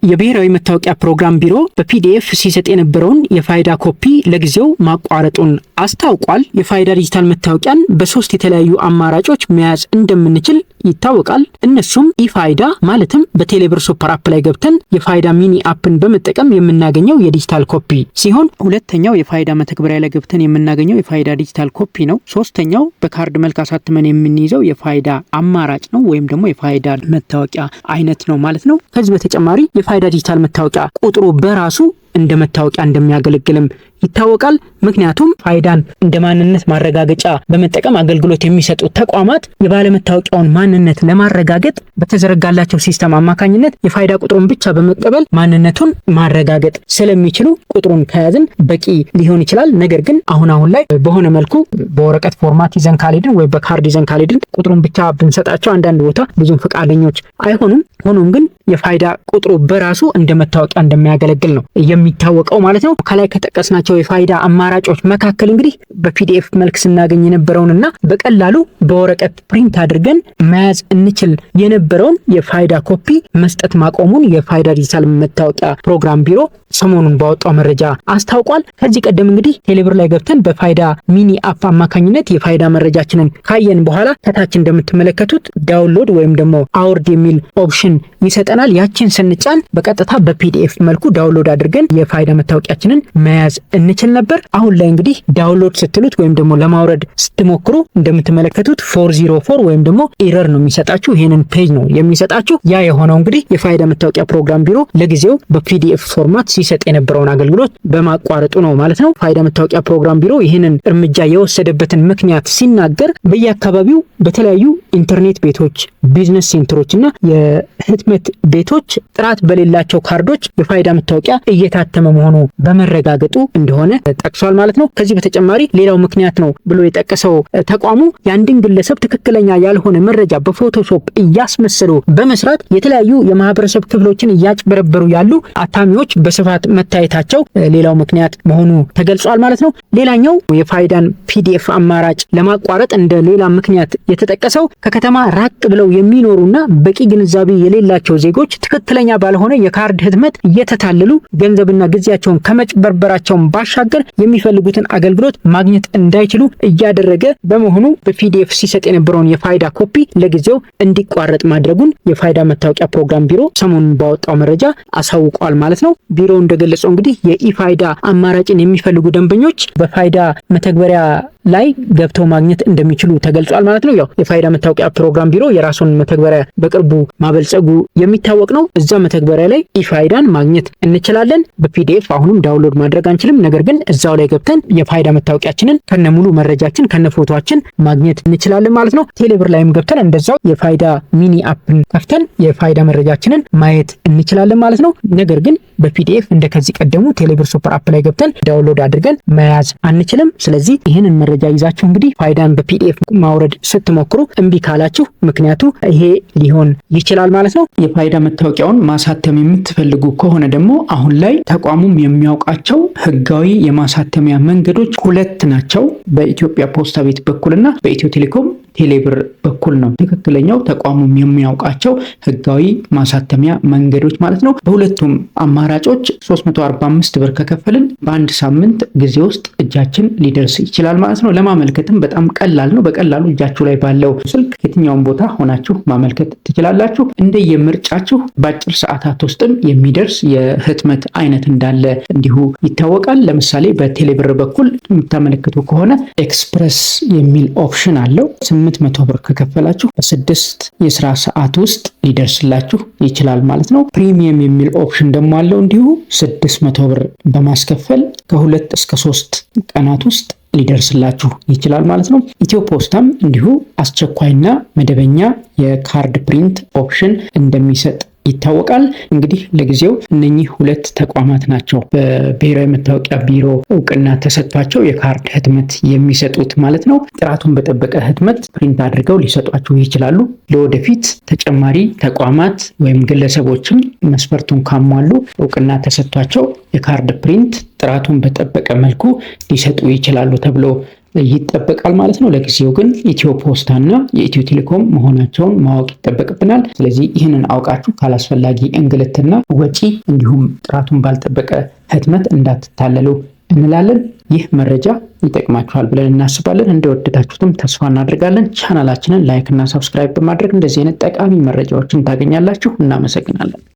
የብሔራዊ መታወቂያ ፕሮግራም ቢሮ በፒዲኤፍ ሲሰጥ የነበረውን የፋይዳ ኮፒ ለጊዜው ማቋረጡን አስታውቋል። የፋይዳ ዲጂታል መታወቂያን በሶስት የተለያዩ አማራጮች መያዝ እንደምንችል ይታወቃል። እነሱም ኢፋይዳ ማለትም በቴሌብር ሱፐር አፕ ላይ ገብተን የፋይዳ ሚኒ አፕን በመጠቀም የምናገኘው የዲጂታል ኮፒ ሲሆን፣ ሁለተኛው የፋይዳ መተግበሪያ ላይ ገብተን የምናገኘው የፋይዳ ዲጂታል ኮፒ ነው። ሶስተኛው በካርድ መልክ አሳትመን የምንይዘው የፋይዳ አማራጭ ነው ወይም ደግሞ የፋይዳ መታወቂያ አይነት ነው ማለት ነው። ከዚህ በተጨማሪ የፋይዳ ዲጂታል መታወቂያ ቁጥሩ በራሱ እንደ መታወቂያ እንደሚያገለግልም ይታወቃል። ምክንያቱም ፋይዳን እንደ ማንነት ማረጋገጫ በመጠቀም አገልግሎት የሚሰጡ ተቋማት የባለመታወቂያውን ማንነት ለማረጋገጥ በተዘረጋላቸው ሲስተም አማካኝነት የፋይዳ ቁጥሩን ብቻ በመቀበል ማንነቱን ማረጋገጥ ስለሚችሉ ቁጥሩን ከያዝን በቂ ሊሆን ይችላል። ነገር ግን አሁን ላይ በሆነ መልኩ በወረቀት ፎርማት ይዘን ካልሄድን ወይ በካርድ ይዘን ካልሄድን ቁጥሩን ብቻ ብንሰጣቸው አንዳንድ ቦታ ብዙም ፈቃደኞች አይሆኑም። ሆኖም ግን የፋይዳ ቁጥሩ በራሱ እንደ መታወቂያ እንደሚያገለግል ነው የሚታወቀው ማለት ነው። ከላይ ከጠቀስናቸው የፋይዳ አማራጮች መካከል እንግዲህ በፒዲኤፍ መልክ ስናገኝ የነበረውንና በቀላሉ በወረቀት ፕሪንት አድርገን መያዝ እንችል የነበረውን የፋይዳ ኮፒ መስጠት ማቆሙን የፋይዳ ዲጂታል መታወቂያ ፕሮግራም ቢሮ ሰሞኑን ባወጣው መረጃ አስታውቋል። ከዚህ ቀደም እንግዲህ ቴሌብር ላይ ገብተን በፋይዳ ሚኒ አፕ አማካኝነት የፋይዳ መረጃችንን ካየን በኋላ ከታች እንደምትመለከቱት ዳውንሎድ ወይም ደግሞ አውርድ የሚል ኦፕሽን ይሰጠናል። ያችን ስንጫን በቀጥታ በፒዲኤፍ መልኩ ዳውንሎድ አድርገን የፋይዳ መታወቂያችንን መያዝ እንችል ነበር። አሁን ላይ እንግዲህ ዳውንሎድ ስትሉት ወይም ደግሞ ለማውረድ ስትሞክሩ እንደምትመለከቱት 404 ወይም ደግሞ ኤረር ነው የሚሰጣችሁ። ይሄንን ፔጅ ነው የሚሰጣችሁ። ያ የሆነው እንግዲህ የፋይዳ መታወቂያ ፕሮግራም ቢሮ ለጊዜው በፒዲኤፍ ፎርማት ሲሰጥ የነበረውን አገልግሎት በማቋረጡ ነው ማለት ነው። ፋይዳ መታወቂያ ፕሮግራም ቢሮ ይህንን እርምጃ የወሰደበትን ምክንያት ሲናገር በየአካባቢው በተለያዩ ኢንተርኔት ቤቶች፣ ቢዝነስ ሴንተሮች እና የህትመት ቤቶች ጥራት በሌላቸው ካርዶች የፋይዳ መታወቂያ እየታተመ መሆኑ በመረጋገጡ እንደሆነ ጠቅሷል ማለት ነው። ከዚህ በተጨማሪ ሌላው ምክንያት ነው ብሎ የጠቀሰው ተቋሙ የአንድን ግለሰብ ትክክለኛ ያልሆነ መረጃ በፎቶሾፕ እያስመሰሉ በመስራት የተለያዩ የማህበረሰብ ክፍሎችን እያጭበረበሩ ያሉ አታሚዎች በስፋት መታየታቸው ሌላው ምክንያት መሆኑ ተገልጿል ማለት ነው። ሌላኛው የፋይዳን ፒዲኤፍ አማራጭ ለማቋረጥ እንደ ሌላ ምክንያት የተጠቀሰው ከከተማ ራቅ ብለው የሚኖሩና በቂ ግንዛቤ የሌላቸው ዜጎች ትክክለኛ ባልሆነ የካርድ ህትመት እየተታለሉ ገንዘብና ጊዜያቸውን ከመጭበርበራቸውን ባሻገር የሚፈልጉትን አገልግሎት ማግኘት እንዳይችሉ እያደረገ በመሆኑ በፒዲኤፍ ሲሰጥ የነበረውን የፋይዳ ኮፒ ለጊዜው እንዲቋረጥ ማድረጉን የፋይዳ መታወቂያ ፕሮግራም ቢሮ ሰሞኑን ባወጣው መረጃ አሳውቋል ማለት ነው። ቢሮው እንደገለጸው እንግዲህ የኢፋይዳ አማራጭን የሚፈልጉ ደንበኞች በፋይዳ መተግበሪያ ላይ ገብተው ማግኘት እንደሚችሉ ተገልጿል ማለት ነው። ያው የፋይዳ መታወቂያ ፕሮግራም ቢሮ የራሱን መተግበሪያ በቅርቡ ማበልጸጉ የሚታወቅ ነው። እዛ መተግበሪያ ላይ ኢፋይዳን ማግኘት እንችላለን። በፒዲኤፍ አሁንም ዳውንሎድ ማድረግ አንችልም። ነገር ግን እዛው ላይ ገብተን የፋይዳ መታወቂያችንን ከነሙሉ መረጃችን ከነፎቶአችን ማግኘት እንችላለን ማለት ነው። ቴሌብር ላይም ገብተን እንደዛው የፋይዳ ሚኒ አፕን ከፍተን የፋይዳ መረጃችንን ማየት እንችላለን ማለት ነው። ነገር ግን በፒዲኤፍ እንደከዚህ ቀደሙ ቴሌብር ሱፐር አፕ ላይ ገብተን ዳውንሎድ አድርገን መያዝ አንችልም። ስለዚህ ይህንን መረጃ ይዛችሁ እንግዲህ ፋይዳን በፒዲኤፍ ማውረድ ስትሞክሩ እምቢ ካላችሁ ምክንያቱ ይሄ ሊሆን ይችላል ማለት ነው። የፋይዳ መታወቂያውን ማሳተም የምትፈልጉ ከሆነ ደግሞ አሁን ላይ ተቋሙም የሚያውቃቸው ህጋዊ የማሳተሚያ መንገዶች ሁለት ናቸው። በኢትዮጵያ ፖስታ ቤት በኩልና በኢትዮ ቴሌኮም ቴሌብር በኩል ነው ትክክለኛው ተቋሙም የሚያውቃቸው ህጋዊ ማሳተሚያ መንገዶች ማለት ነው። በሁለቱም አማራጮች 345 ብር ከከፈልን በአንድ ሳምንት ጊዜ ውስጥ እጃችን ሊደርስ ይችላል ማለት ነው። ለማመልከትም በጣም ቀላል ነው። በቀላሉ እጃችሁ ላይ ባለው ስልክ የትኛውን ቦታ ሆናችሁ ማመልከት ትችላላችሁ። እንደየምርጫችሁ በአጭር ሰዓታት ውስጥም የሚደርስ የህትመት አይነት እንዳለ እንዲሁ ይታወቃል። ለምሳሌ በቴሌብር በኩል የምታመለክቱ ከሆነ ኤክስፕረስ የሚል ኦፕሽን አለው። 800 ብር ከከፈላችሁ በ6 የስራ ሰዓት ውስጥ ሊደርስላችሁ ይችላል ማለት ነው። ፕሪሚየም የሚል ኦፕሽን ደግሞ አለው። እንዲሁ 600 ብር በማስከፈል ከ2 እስከ 3 ቀናት ውስጥ ሊደርስላችሁ ይችላል ማለት ነው። ኢትዮ ፖስታም እንዲሁ አስቸኳይና መደበኛ የካርድ ፕሪንት ኦፕሽን እንደሚሰጥ ይታወቃል። እንግዲህ ለጊዜው እነኚህ ሁለት ተቋማት ናቸው በብሔራዊ መታወቂያ ቢሮ እውቅና ተሰጥቷቸው የካርድ ህትመት የሚሰጡት ማለት ነው። ጥራቱን በጠበቀ ህትመት ፕሪንት አድርገው ሊሰጧችሁ ይችላሉ። ለወደፊት ተጨማሪ ተቋማት ወይም ግለሰቦችም መስፈርቱን ካሟሉ እውቅና ተሰጥቷቸው የካርድ ፕሪንት ጥራቱን በጠበቀ መልኩ ሊሰጡ ይችላሉ ተብሎ ይጠበቃል ማለት ነው። ለጊዜው ግን ኢትዮ ፖስታና የኢትዮ ቴሌኮም መሆናቸውን ማወቅ ይጠበቅብናል። ስለዚህ ይህንን አውቃችሁ ካላስፈላጊ እንግልትና ወጪ እንዲሁም ጥራቱን ባልጠበቀ ህትመት እንዳትታለሉ እንላለን። ይህ መረጃ ይጠቅማችኋል ብለን እናስባለን። እንደወደዳችሁትም ተስፋ እናደርጋለን። ቻናላችንን ላይክ እና ሰብስክራይብ በማድረግ እንደዚህ አይነት ጠቃሚ መረጃዎችን ታገኛላችሁ። እናመሰግናለን።